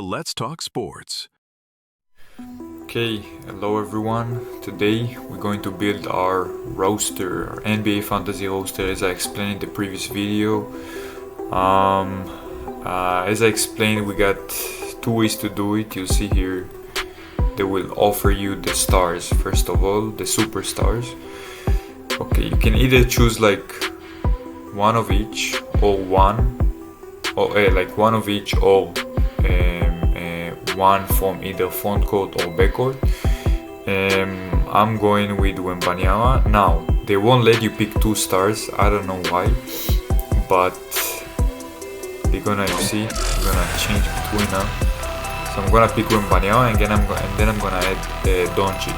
Let's talk sports. Okay, hello everyone. Today we're going to build our roster, our NBA fantasy roster, as I explained in the previous video. As I explained, we got two ways to do it. You'll see here they will offer you the stars, first of all, the superstars. Okay, you can either choose like one of each or one of each or one from either front court or backcourt. I'm going with Wembanyama. Now, they won't let you pick two stars. I don't know why, but they're gonna change between them. So I'm gonna pick Wembanyama, and then I'm gonna add Doncic.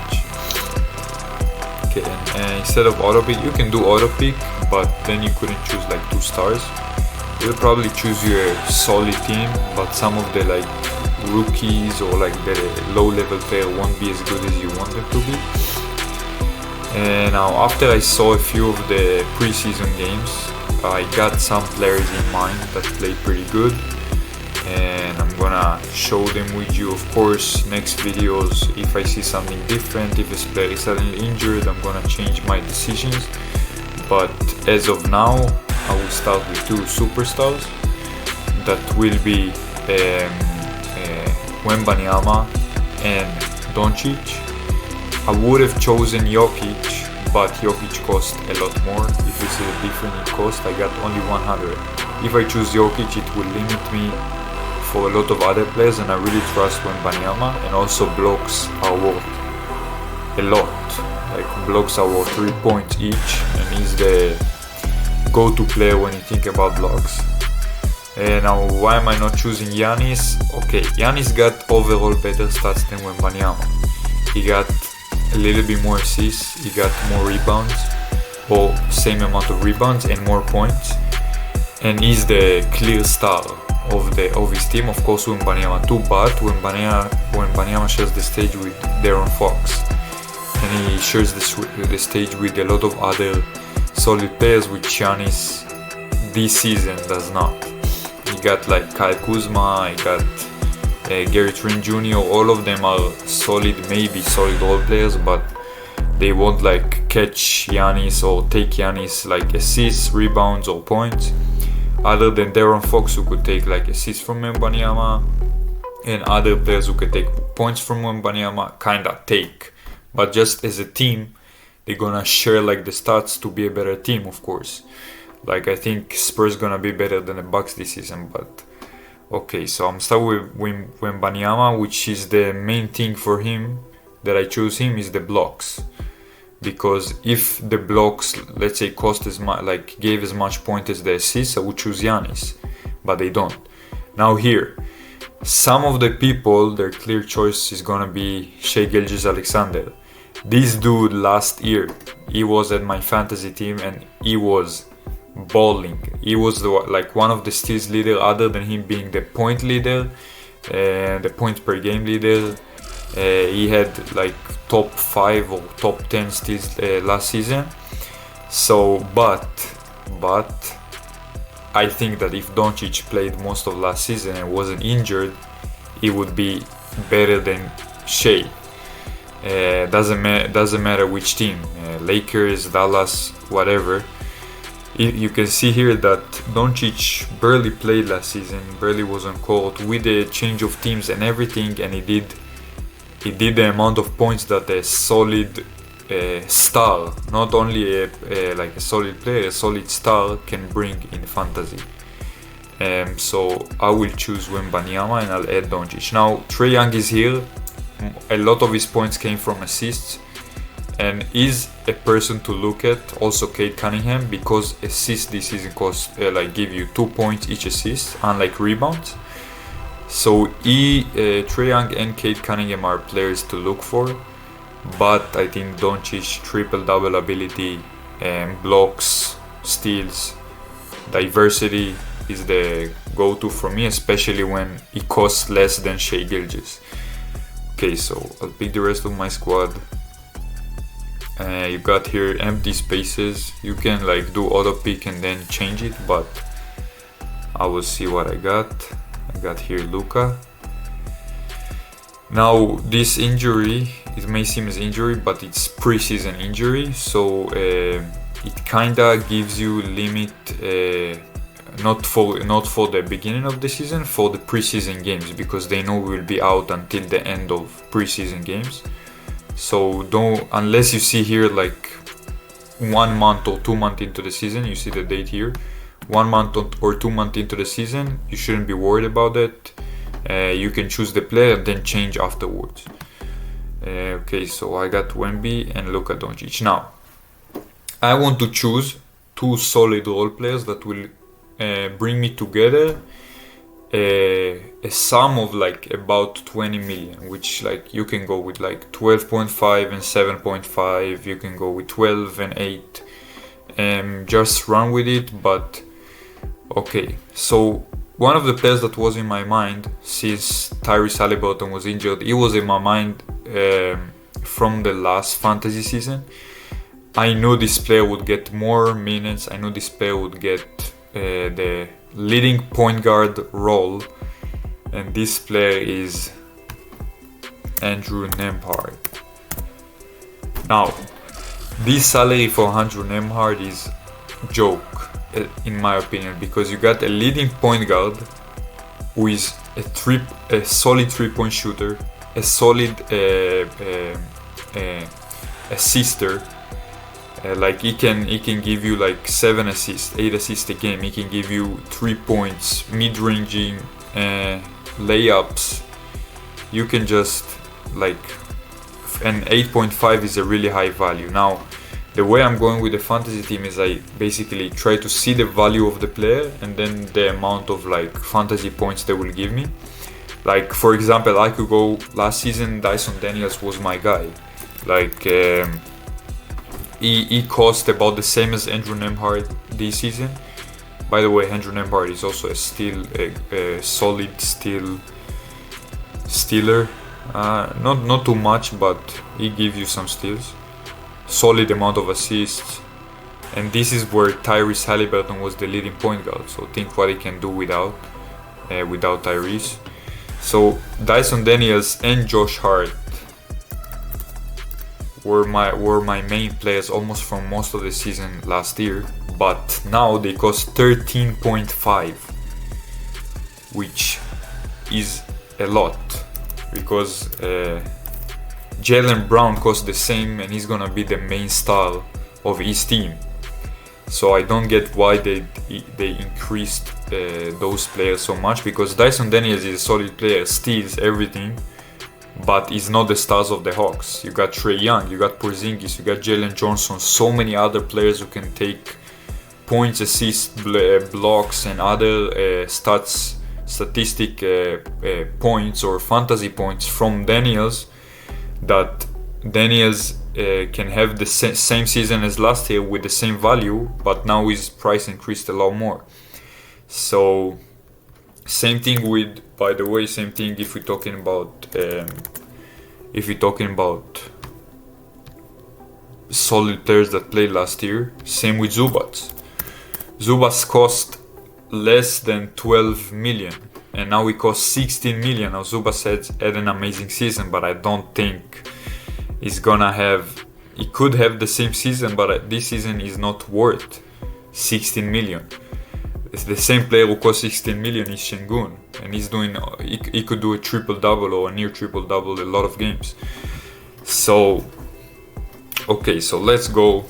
Okay, and instead of auto pick, you can do auto pick, but then you couldn't choose like two stars. You'll probably choose your solid team, but some of the like rookies or like the low level player won't be as good as you want them to be. And now after I saw a few of the preseason games, I got some players in mind that played pretty good, and I'm gonna show them with you, of course, next videos. If I see something different, if this player is suddenly injured, I'm gonna change my decisions. But as of now, I will start with two superstars that will be Wembanyama and Doncic. I would have chosen Jokic, but Jokic cost a lot more. If you see the difference in cost, I got only 100. If I choose Jokic, it will limit me for a lot of other players, and I really trust Wembanyama. And also blocks are worth a lot. Like blocks are worth 3 points each, and he's the go-to player when you think about blocks. Now, why am I not choosing Giannis? Okay, Giannis got overall better stats than Wembanyama. He got a little bit more assists, he got more rebounds, or same amount of rebounds and more points. And he's the clear star of his team. Of course, Wembanyama too, but Wembanyama shares the stage with De'Aaron Fox, and he shares the stage with a lot of other solid players, which Giannis this season does not. He got like Kyle Kuzma, he got Gary Trent Jr. All of them are solid, maybe solid role players, but they won't like catch Giannis or take Giannis like assists, rebounds or points. Other than De'Aaron Fox, who could take like assists from Wembanyama, and other players who could take points from Wembanyama, kinda take. But just as a team, they're gonna share like the stats to be a better team, of course. Like I think Spurs gonna be better than the Bucks this season, but okay. So I'm start with Wembanyama, which is the main thing for him that I choose him is the blocks, because if the blocks, let's say, cost as much, like gave as much point as the assists, I would choose Giannis, but they don't. Now here, some of the people, their clear choice is gonna be Shai Gilgeous-Alexander. This dude last year, he was at my fantasy team and he was balling. He was like one of the steals leader, other than him being the point leader and the points per game leader. He had like top 5 or top 10 steals last season. So, but I think that if Doncic played most of last season and wasn't injured, he would be better than Shai. Doesn't matter which team, Lakers, Dallas, whatever. You can see here that Doncic barely played last season, barely was on court with the change of teams and everything, and he did the amount of points that a solid star, not only like a solid player, a solid star can bring in fantasy. So I will choose Wembanyama and I'll add Doncic. Now Trae Young is here. A lot of his points came from assists, and is a person to look at. Also Cade Cunningham, because assists this season cost like give you 2 points each assist, unlike rebounds. So Trae Young and Cade Cunningham are players to look for, but I think Doncic triple-double ability, blocks, steals, diversity is the go-to for me, especially when it costs less than Shai Gilgeous. Okay, so I'll pick the rest of my squad. You got here empty spaces. You can like do auto pick and then change it, but I will see what I got. I got here Luka, Now this injury, it may seem as injury, but it's preseason injury, so it kinda gives you limit, not for the beginning of the season, for the preseason games, because they know we'll be out until the end of preseason games. So don't, unless you see here like 1 month or 2 months into the season, you see the date here, 1 month or 2 months into the season, you shouldn't be worried about it. You can choose the player and then change afterwards. Okay, so I got Wemby and Luka Doncic. Now, I want to choose 2 solid role players that will bring me together a sum of like about 20 million, which like you can go with like 12.5 and 7.5, you can go with 12 and 8, just run with it. But okay, so one of the players that was in my mind since Tyrese Haliburton was injured, he was in my mind from the last fantasy season. I knew this player would get more minutes, I knew this player would get the leading point guard role, and this player is Andrew Nembhard. Now, this salary for Andrew Nembhard is joke, in my opinion, because you got a leading point guard who is a solid 3-point shooter, a solid assister. Like he can give you like 7 assists, 8 assists a game. He can give you 3 points, mid-ranging, layups. You can just like, and 8.5 is a really high value. Now, the way I'm going with the fantasy team is I basically try to see the value of the player and then the amount of like fantasy points they will give me. Like for example, I could go last season, Dyson Daniels was my guy. Like he cost about the same as Andrew Nembhard this season. By the way, Andrew Nembhard is also a solid stealer. Not too much, but he gives you some steals. Solid amount of assists. And this is where Tyrese Haliburton was the leading point guard. So think what he can do without Tyrese. So Dyson Daniels and Josh Hart were my main players almost from most of the season last year, but now they cost 13.5, which is a lot because Jaylen Brown costs the same and he's gonna be the main star of his team. So I don't get why they increased those players so much, because Dyson Daniels is a solid player, steals everything, but he's not the stars of the Hawks. You got Trae Young, you got Porzingis, you got Jalen Johnson, so many other players who can take points, assists, blocks, and other statistic points or fantasy points from Daniels, that Daniels can have the same season as last year with the same value, but now his price increased a lot more. So same thing if we're talking about solid players that played last year. Same with Zubats. Zubats cost less than 12 million and now he costs 16 million. Now Zubats had an amazing season, but I don't think he's gonna have, he could have the same season, but this season is not worth 16 million. It's the same player who costs 16 million is Şengün, and he's doing, he could do a triple-double or a near triple-double a lot of games. So, okay, so let's go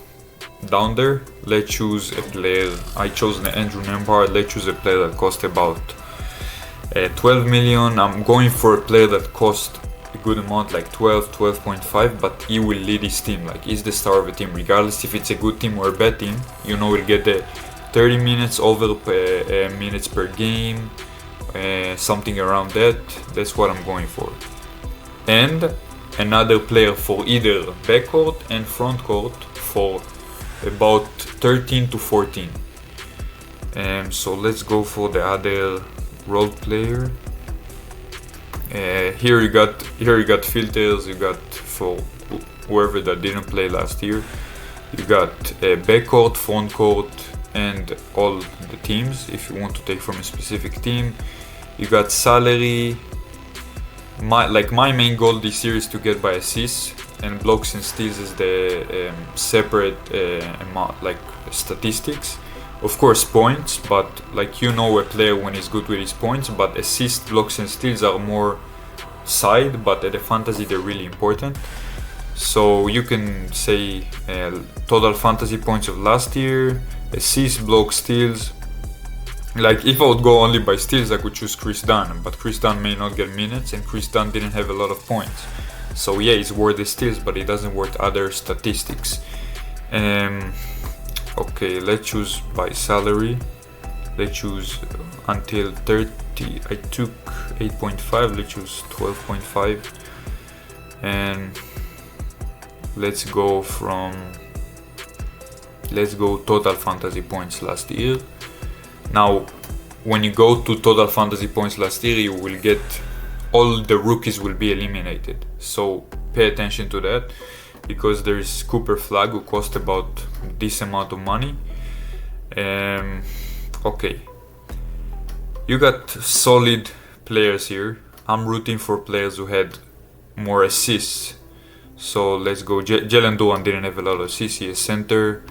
down there. Let's choose a player. I chose Andrew Nembhard. Let's choose a player that cost about 12 million. I'm going for a player that cost a good amount, like 12.5, but he will lead his team. Like, he's the star of the team, regardless if it's a good team or a bad team. You know, he'll get the 30 minutes over minutes per game, something around that. That's what I'm going for. And another player for either backcourt and frontcourt for about 13 to 14. So let's go for the other role player. Here you got filters. You got, for whoever that didn't play last year, you got backcourt, frontcourt, and all the teams if you want to take from a specific team. You got salary, my main goal this year is to get by assists, and blocks and steals is the separate amount, like statistics. Of course points, but like a player when he's good with his points, but assists, blocks and steals are more side, but at the fantasy they're really important. So you can say total fantasy points of last year, assists, blocks, steals. Like if I would go only by steals, I could choose Chris Dunn, but Chris Dunn may not get minutes, and Chris Dunn didn't have a lot of points. So yeah, he's worth the steals, but he doesn't worth other statistics. Okay, let's choose by salary. Let's choose until 30. I took 8.5. Let's choose 12.5, and let's go total fantasy points last year. Now, when you go to total fantasy points last year, you will get all the rookies will be eliminated. So pay attention to that, because there is Cooper Flagg who cost about this amount of money. Okay, you got solid players here. I'm rooting for players who had more assists. So let's go. Jalen Duran didn't have a lot of assists. He is center.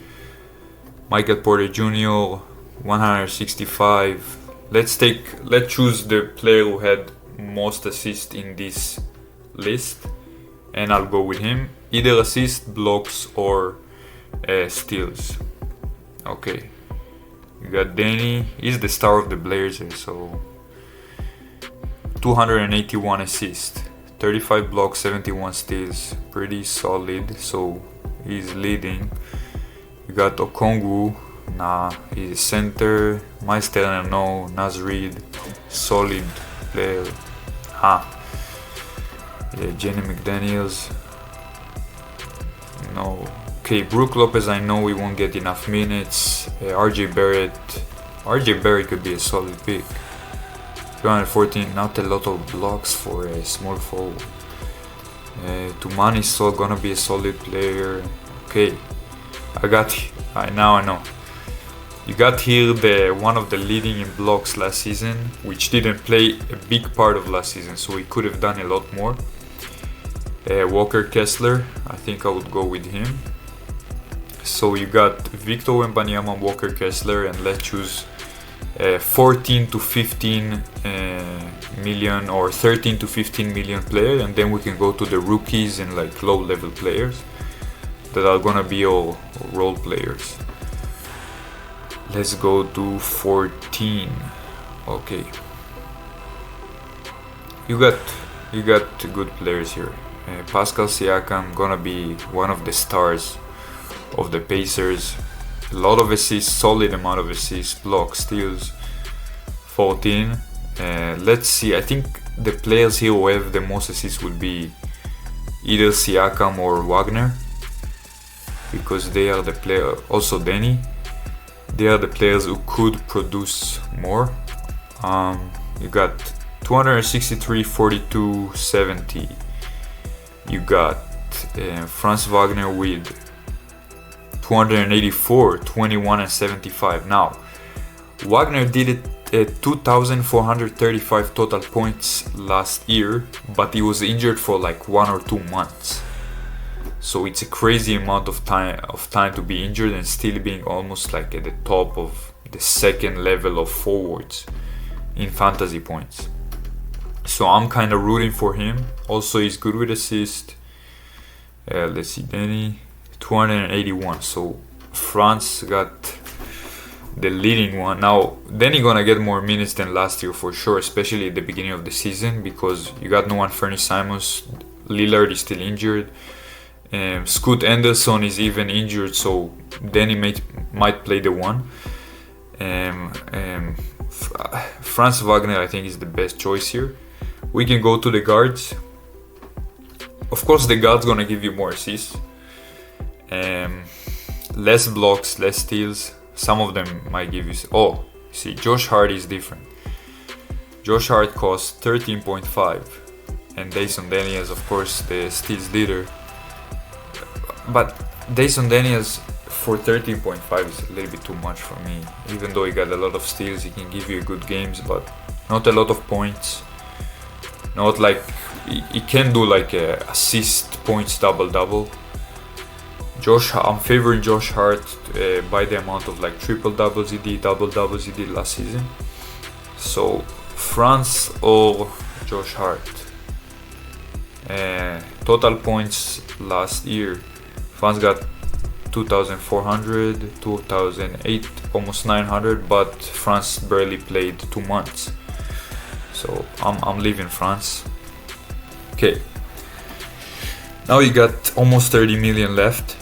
Michael Porter Jr. 165. Let's choose the player who had most assists in this list, and I'll go with him. Either assist, blocks, or steals. Okay, you got Danny. He's the star of the Blazers, so 281 assists, 35 blocks, 71 steals. Pretty solid. So he's leading. You got Okongwu. Nah, he's center. Miles Turner, no. Naz Reid, solid player. Yeah, Jenny McDaniels, no. Okay, Brook Lopez, I know we won't get enough minutes. RJ Barrett could be a solid pick. 214, not a lot of blocks for a small forward. Tumani is still gonna be a solid player. Okay, now I know. You got here one of the leading in blocks last season, which didn't play a big part of last season, so he could have done a lot more. Walker Kessler, I think I would go with him. So you got Victor Wembanyama, Walker Kessler, and let's choose 14 to 15 million or 13 to 15 million player, and then we can go to the rookies and like low level players that are gonna be all role players. Let's go to 14. Okay, you got good players here. Pascal Siakam gonna be one of the stars of the Pacers. A lot of assists, solid amount of assists, blocks, steals. 14. Let's see. I think the players here who have the most assists would be either Siakam or Wagner, because they are the player. Also Danny. They are the players who could produce more. You got 263, 42, 70. You got Franz Wagner with 284, 21, and 75. Now, Wagner did it at 2,435 total points last year, but he was injured for like 1 or 2 months. So it's a crazy amount of time to be injured and still being almost like at the top of the second level of forwards in fantasy points. So I'm kind of rooting for him. Also, he's good with assist. Let's see, Danny, 281. So France got the leading one. Now, Danny gonna get more minutes than last year for sure, especially at the beginning of the season, because you got no one Fernie Simons. Lillard is still injured. Scoot Anderson is even injured, so Danny might play the one. Franz Wagner, I think, is the best choice here. We can go to the guards. Of course, the guard's gonna give you more assists, less blocks, less steals. Some of them might give you. Oh, see, Josh Hart is different. Josh Hart costs 13.5, and Dyson Daniels, of course, the steals leader. But Dyson Daniels for 13.5 is a little bit too much for me. Even though he got a lot of steals, he can give you good games, but not a lot of points. Not like he can do like a assist points double. I'm favoring Josh Hart by the amount of like triple doubles he did, double doubles he did last season. So France or Josh Hart. Total points last year, France got 2,400, 2008, almost 900, but France barely played 2 months. So I'm leaving France. Okay. Now you got almost 30 million left.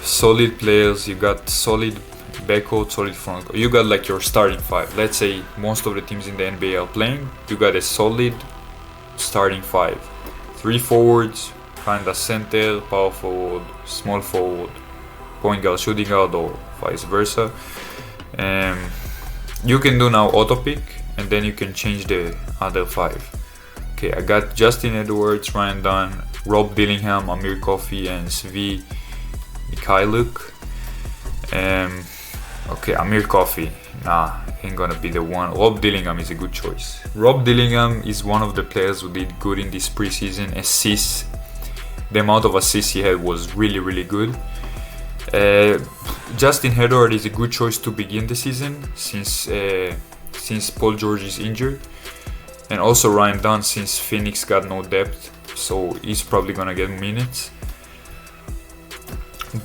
Solid players, you got solid backcourt, solid front court. You got like your starting five. Let's say most of the teams in the NBA are playing. You got a solid starting five. 3 forwards, kinda center, power forward, small forward, point guard, shooting guard, or vice versa. You can do now auto pick, and then you can change the other 5. Okay, I got Justin Edwards, Ryan Dunn, Rob Dillingham, Amir Coffey, and Svi Mikhailuk. Okay, Amir Coffey, ain't gonna be the one. Rob Dillingham is a good choice. Rob Dillingham is one of the players who did good in this preseason. Assists, the amount of assists he had was really good. Justin Edwards is a good choice to begin the season since Paul George is injured, and also Ryan Dunn since Phoenix got no depth, so he's probably gonna get minutes.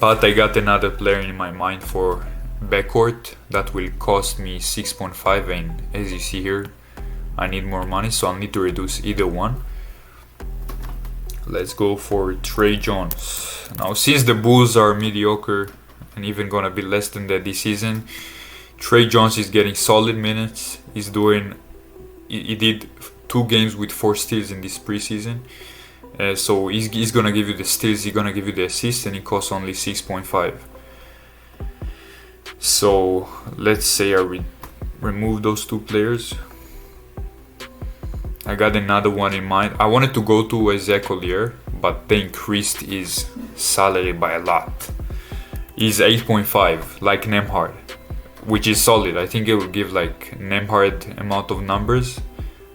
But I got another player in my mind for backcourt that will cost me 6.5, and as you see here, I need more money, so I'll need to reduce either one. Let's go for Trey Jones. Now, since the Bulls are mediocre and even gonna be less than that this season, Trey Jones is getting solid minutes. He did 2 games with 4 steals in this preseason. So he's gonna give you the steals, he's gonna give you the assists, and it costs only 6.5. So let's say I remove those 2 players. I got another one in mind. I wanted to go to Isaac Collier, but they increased his salary by a lot. He's 8.5, like Nembhard, which is solid. I think it will give like Nembhard amount of numbers,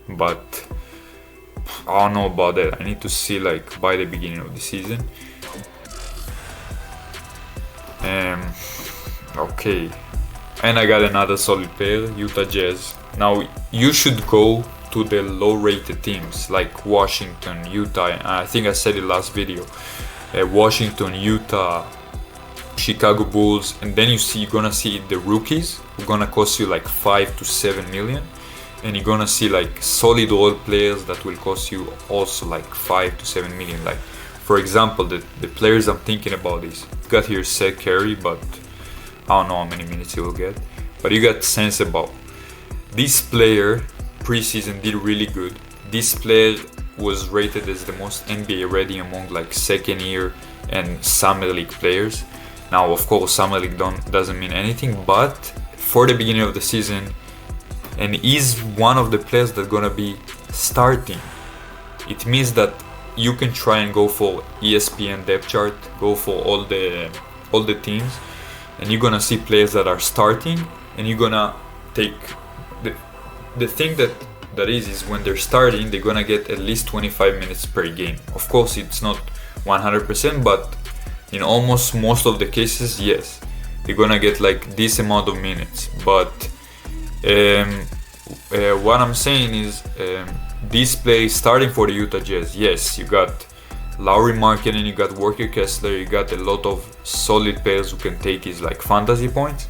but I don't know about that. I need to see like by the beginning of the season. Okay, and I got another solid player, Utah Jazz. Now you should go to the low-rated teams like Washington, Utah. I think I said it last video. Washington, Utah, Chicago Bulls, and then you're gonna see the rookies who are gonna cost you like 5 to 7 million, and you're gonna see like solid role players that will cost you also like 5 to 7 million. Like for example, the players I'm thinking about is, you got here Seth Curry, but I don't know how many minutes he will get. But you got Sensabaugh. This player preseason did really good. This player was rated as the most NBA ready among like second year and summer league players. Now of course summer league doesn't mean anything, but for the beginning of the season, and he's one of the players that's gonna be starting. It means that you can try and go for ESPN depth chart, go for all the teams, and you're gonna see players that are starting, and you're gonna take the thing that is when they're starting, they're gonna get at least 25 minutes per game. Of course, it's not 100%, but in almost most of the cases, yes, they're gonna get like this amount of minutes. But what I'm saying is, this play starting for the Utah Jazz, yes, you got Lauri Markkanen, you got Walker Kessler, you got a lot of solid players who can take his like fantasy points.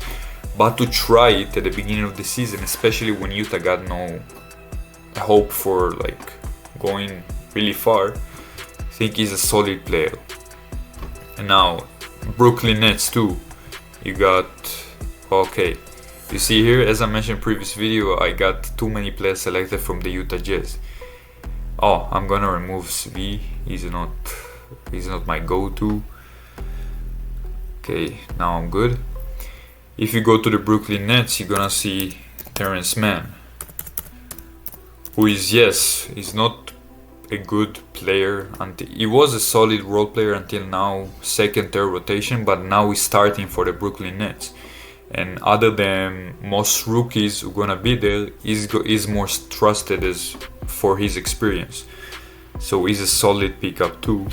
But to try it at the beginning of the season, especially when Utah got no hope for like going really far, I think he's a solid player. And now Brooklyn Nets too. You got, okay, you see here, as I mentioned in previous video, I got too many players selected from the Utah Jazz. Oh, I'm gonna remove Svi. He's not my go-to. Okay, now I'm good. If you go to the Brooklyn Nets, you're gonna see Terrence Mann, who is, yes, he's not a good player. He was a solid role player until now, second, third rotation, but now he's starting for the Brooklyn Nets. and other than most rookies who gonna be there, is more trusted as for his experience. So he's a solid pickup too.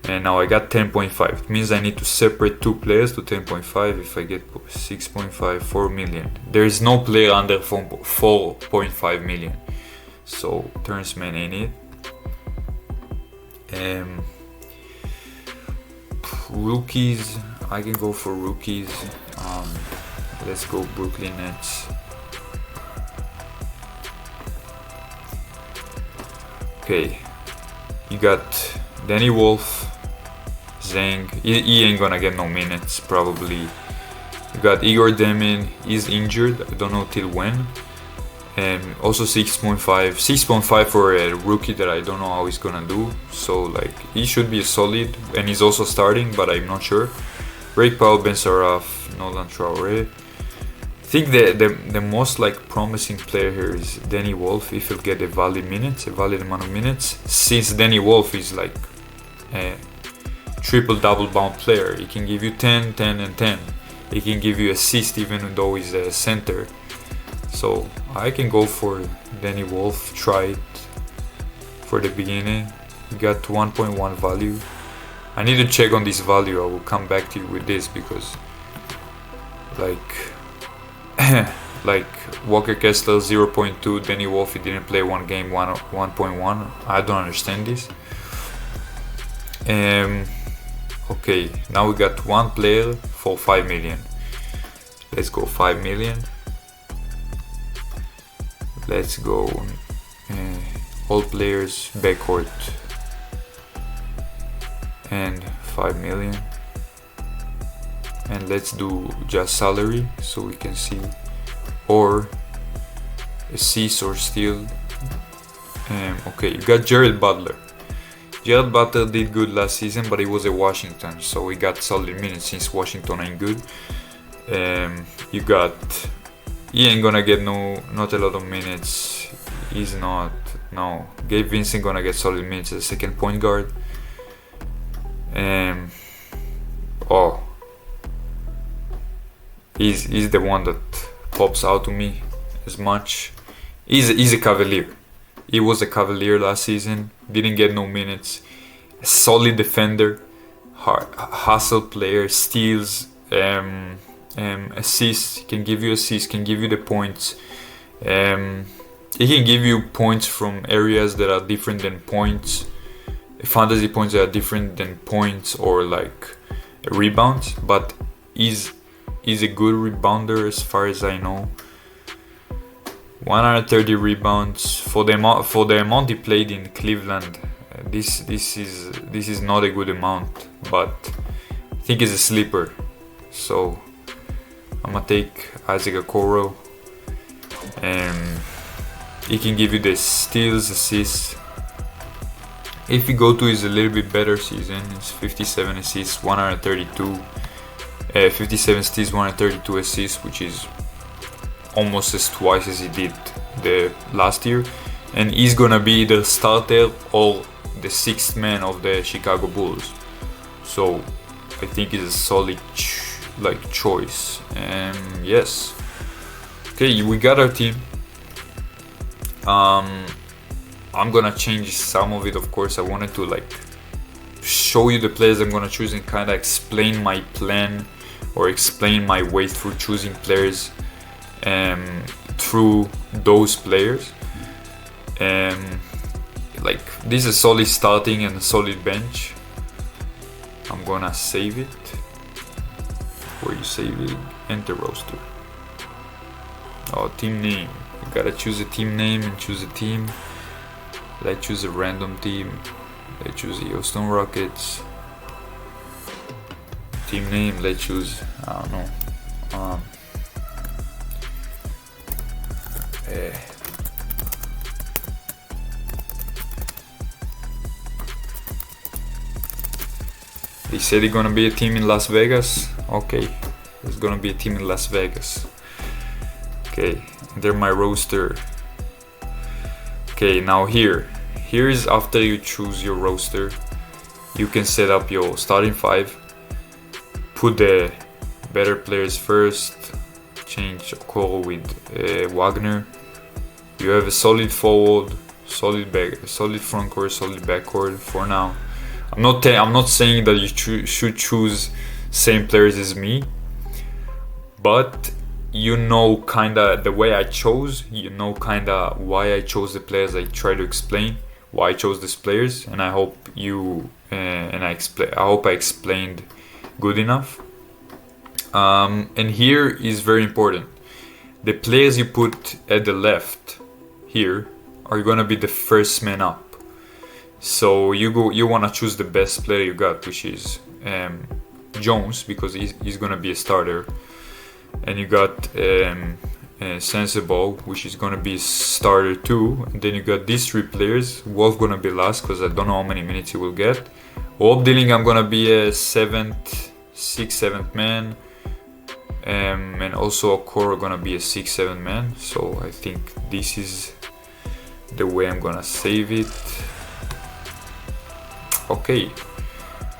And now I got 10.5. It means I need to separate two players to 10.5. If I get 6.5, 4 million. There is no player under 4.5 million. So Turnsman ain't it. Rookies, I can go for rookies. Let's go Brooklyn Nets. Okay, you got Danny Wolf, Zhang. He ain't gonna get no minutes probably. You got Igor Demin. He's injured. I don't know till when. And also 6.5 for a rookie that I don't know how he's gonna do. So like he should be solid, and he's also starting, but I'm not sure. Break Powell, Ben Saraf, Nolan Traore. I think the most like promising player here is Danny Wolf, if he'll get a valid amount of minutes. Since Danny Wolf is like a triple-double bound player, he can give you 10, 10, and 10. He can give you assist even though he's a center. So I can go for Danny Wolf, try it for the beginning. You got 1.1 value. I need to check on this value. I will come back to you with this because like like Walker Kessler 0.2, Danny Wolf he didn't play one game, 1.1. I don't understand this. Okay, now we got one player for 5 million. Let's go 5 million. Let's go all players backcourt and 5 million. And let's do just salary so we can see, or assist or steal. Okay, you got Jared Butler. Jared Butler did good last season, but he was at Washington, so he got solid minutes since Washington ain't good. You got, he ain't gonna get not a lot of minutes. He's not. No, Gabe Vincent gonna get solid minutes as a second point guard. Oh. He's the one that pops out to me as much. He's a Cavalier. He was a Cavalier last season. Didn't get no minutes. A solid defender, hustle player, steals, assists. Can give you assists. Can give you the points. He can give you points from areas that are different than points. Fantasy points that are different than points or like rebounds. But he's a good rebounder as far as I know. 130 rebounds for the amount he played in Cleveland. This is not a good amount, but I think it's a sleeper. So I'm gonna take Isaac Okoro, and he can give you the steals, assists. If you go to his a little bit better season, it's 57 assists, 132. 57 steals, 132 assists, which is almost as twice as he did the last year. And he's gonna be the starter or the sixth man of the Chicago Bulls. So I think it's a solid choice. And yes, okay, we got our team. I'm gonna change some of it, of course. I wanted to like show you the players I'm gonna choose and kind of explain my plan or explain my way through choosing players through those players. Like this is solid starting and a solid bench. I'm gonna save it. Where you save it? Enter roster. Oh, team name. You gotta choose a team name and choose a team. Let's choose a random team. Let's choose the Houston Rockets. Team name, let's choose, I don't know. They said it's gonna be a team in Las Vegas. Okay, there's gonna be a team in Las Vegas. Okay, enter my roster. Okay, now here's after you choose your roster, you can set up your starting five, put the better players first. Change Okoro with Wagner. You have a solid forward, solid front court, solid back court for now. I'm not saying that you should choose same players as me, but you know kinda the way I chose. You know kinda why I chose the players. I try to explain why I chose these players, and I hope you I hope I explained good enough. And here is very important. The players you put at the left here are gonna be the first man up. So you wanna choose the best player you got, which is Jones, because he's gonna be a starter, and you got Sensible, which is gonna be a starter too. And then you got these three players. Wolf gonna be last because I don't know how many minutes he will get. Hope Dillingham gonna be a 6th, 7th man. And also Okoro gonna be a 6th, 7th man. So I think this is the way I'm gonna save it. Okay,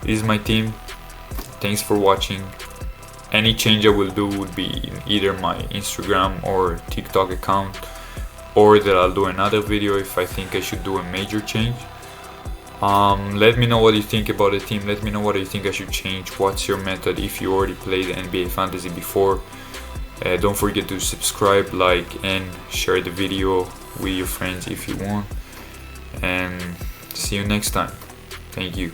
this is my team. Thanks for watching. Any change I will do would be in either my Instagram or TikTok account, or that I'll do another video if I think I should do a major change. Let me know what you think about the team. Let me know what you think I should change. What's your method if you already played NBA Fantasy before. Don't forget to subscribe, like, and share the video with your friends if you want. And see you next time. Thank you.